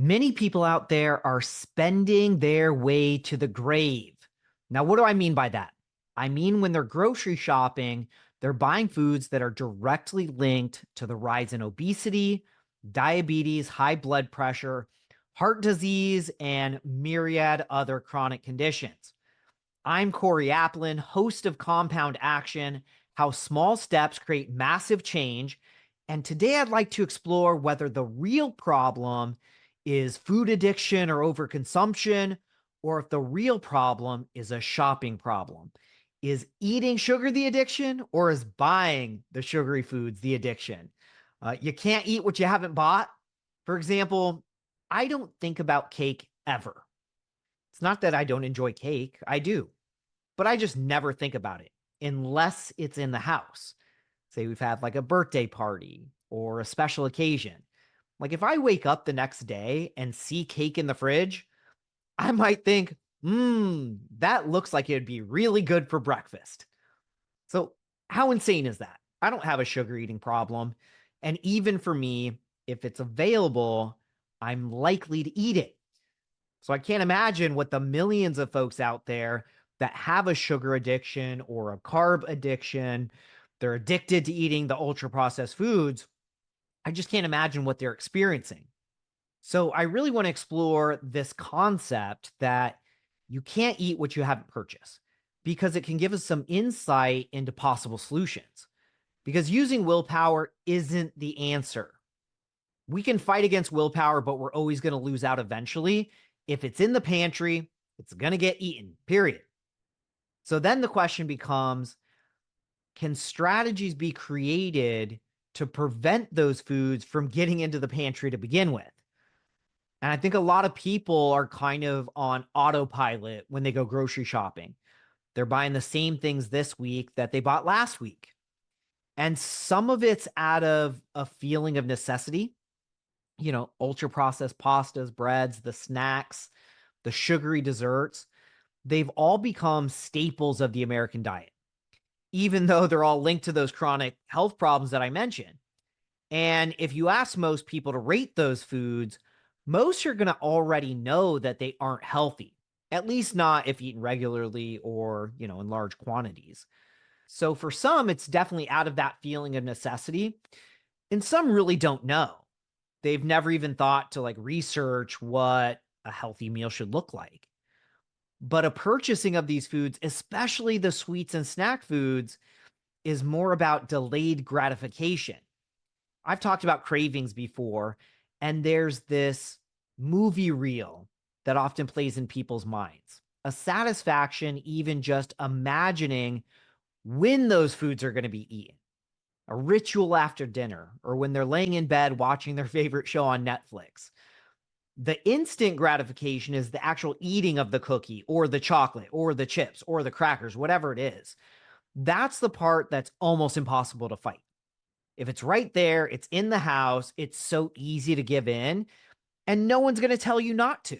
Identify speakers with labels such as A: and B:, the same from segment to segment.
A: Many people out there are spending their way to the grave. Now, what do I mean by that? I mean, when they're grocery shopping, they're buying foods that are directly linked to the rise in obesity, diabetes, high blood pressure, heart disease, and myriad other chronic conditions. I'm Corey Applin, host of Compound Action: How Small Steps Create Massive Change. And today I'd like to explore whether the real problem is food addiction or overconsumption, or if the real problem is a shopping problem. Is eating sugar the addiction, or is buying the sugary foods the addiction? You can't eat what you haven't bought. For example, I don't think about cake ever. It's not that I don't enjoy cake, I do, but I just never think about it unless it's in the house. Say we've had like a birthday party or a special occasion. Like if I wake up the next day and see cake in the fridge, I might think, that looks like it'd be really good for breakfast. So, how insane is that? I don't have a sugar eating problem. And even for me, if it's available, I'm likely to eat it. So, I can't imagine what the millions of folks out there that have a sugar addiction or a carb addiction, they're addicted to eating the ultra processed foods. I just can't imagine what they're experiencing. So I really want to explore this concept that you can't eat what you haven't purchased, because it can give us some insight into possible solutions. Because using willpower isn't the answer. We can fight against willpower, but we're always going to lose out eventually. If it's in the pantry, it's going to get eaten, period. So then the question becomes, can strategies be created to prevent those foods from getting into the pantry to begin with? And I think a lot of people are kind of on autopilot when they go grocery shopping. They're buying the same things this week that they bought last week. And some of it's out of a feeling of necessity, ultra processed pastas, breads, the snacks, the sugary desserts. They've all become staples of the American diet, even though they're all linked to those chronic health problems that I mentioned. And if you ask most people to rate those foods, most are going to already know that they aren't healthy, at least not if eaten regularly or, in large quantities. So for some, it's definitely out of that feeling of necessity. And some really don't know. They've never even thought to research what a healthy meal should look like. But a purchasing of these foods, especially the sweets and snack foods, is more about delayed gratification. I've talked about cravings before, and there's this movie reel that often plays in people's minds. A satisfaction, even just imagining when those foods are going to be eaten. A ritual after dinner, or when they're laying in bed watching their favorite show on Netflix. The instant gratification is the actual eating of the cookie or the chocolate or the chips or the crackers, whatever it is. That's the part that's almost impossible to fight. If it's right there, it's in the house, it's so easy to give in, and no one's going to tell you not to.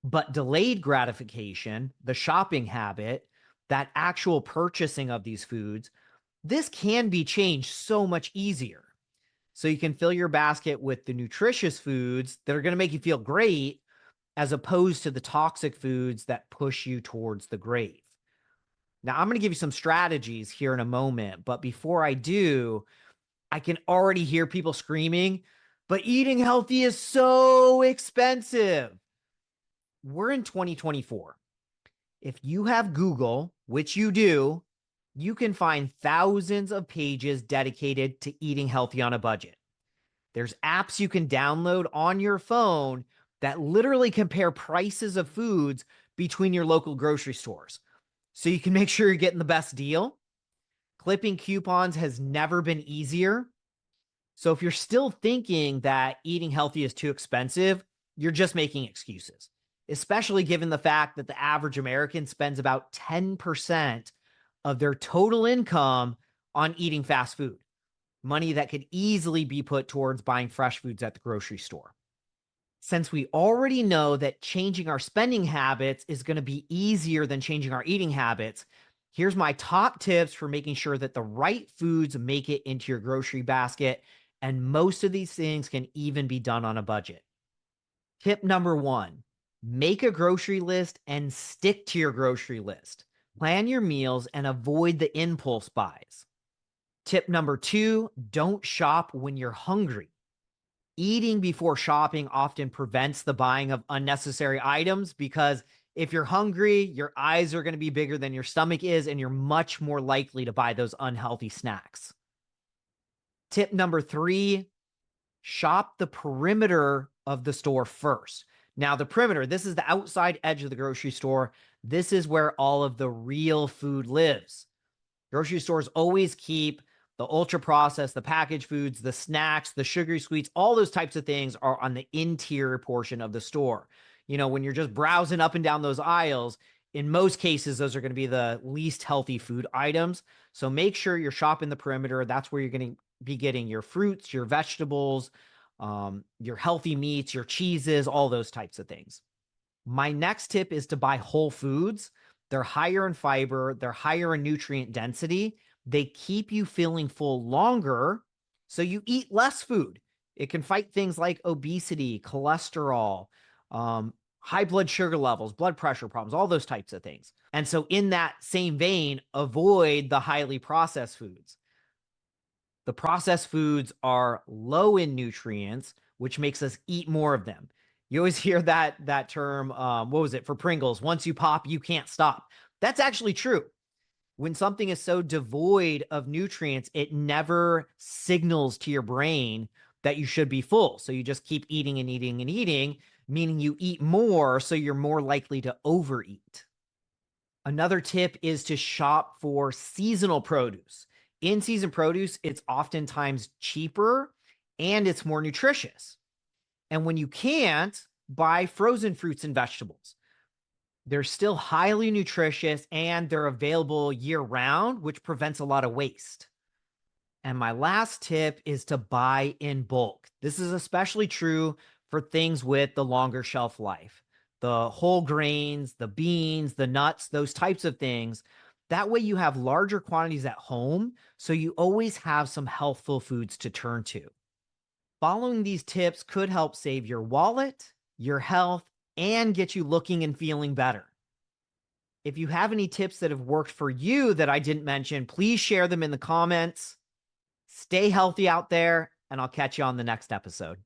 A: But delayed gratification, the shopping habit, that actual purchasing of these foods, this can be changed so much easier. So you can fill your basket with the nutritious foods that are going to make you feel great, as opposed to the toxic foods that push you towards the grave. Now, I'm going to give you some strategies here in a moment, but before I do, I can already hear people screaming, but eating healthy is so expensive. We're in 2024. If you have Google, which you do, you can find thousands of pages dedicated to eating healthy on a budget. There's apps you can download on your phone that literally compare prices of foods between your local grocery stores, so you can make sure you're getting the best deal. Clipping coupons has never been easier. So if you're still thinking that eating healthy is too expensive, you're just making excuses, especially given the fact that the average American spends about 10% of their total income on eating fast food, money that could easily be put towards buying fresh foods at the grocery store. Since we already know that changing our spending habits is going to be easier than changing our eating habits, here's my top tips for making sure that the right foods make it into your grocery basket. And most of these things can even be done on a budget. Tip number 1, make a grocery list and stick to your grocery list. Plan your meals and avoid the impulse buys. Tip number 2, don't shop when you're hungry. Eating before shopping often prevents the buying of unnecessary items because if you're hungry, your eyes are going to be bigger than your stomach is, and you're much more likely to buy those unhealthy snacks. Tip number 3, shop the perimeter of the store first. Now, the perimeter, this is the outside edge of the grocery store. This is where all of the real food lives. Grocery stores always keep the ultra processed, the packaged foods, the snacks, the sugary sweets, all those types of things are on the interior portion of the store. You know, when you're just browsing up and down those aisles, in most cases, those are going to be the least healthy food items. So make sure you're shopping the perimeter. That's where you're going to be getting your fruits, your vegetables, your healthy meats, your cheeses, all those types of things. My next tip is to buy whole foods. They're higher in fiber, they're higher in nutrient density. They keep you feeling full longer, so you eat less food. It can fight things like obesity, cholesterol, high blood sugar levels, blood pressure problems, all those types of things. And so in that same vein, avoid the highly processed foods. The processed foods are low in nutrients, which makes us eat more of them. You always hear that term, what was it, for Pringles? Once you pop, you can't stop. That's actually true. When something is so devoid of nutrients, it never signals to your brain that you should be full. So you just keep eating and eating and eating, meaning you eat more, so you're more likely to overeat. Another tip is to shop for seasonal produce. In-season produce, it's oftentimes cheaper and it's more nutritious. And when you can't, buy frozen fruits and vegetables. They're still highly nutritious and they're available year-round, which prevents a lot of waste. And my last tip is to buy in bulk. This is especially true for things with the longer shelf life. The whole grains, the beans, the nuts, those types of things. That way you have larger quantities at home, so you always have some healthful foods to turn to. Following these tips could help save your wallet, your health, and get you looking and feeling better. If you have any tips that have worked for you that I didn't mention, please share them in the comments. Stay healthy out there, and I'll catch you on the next episode.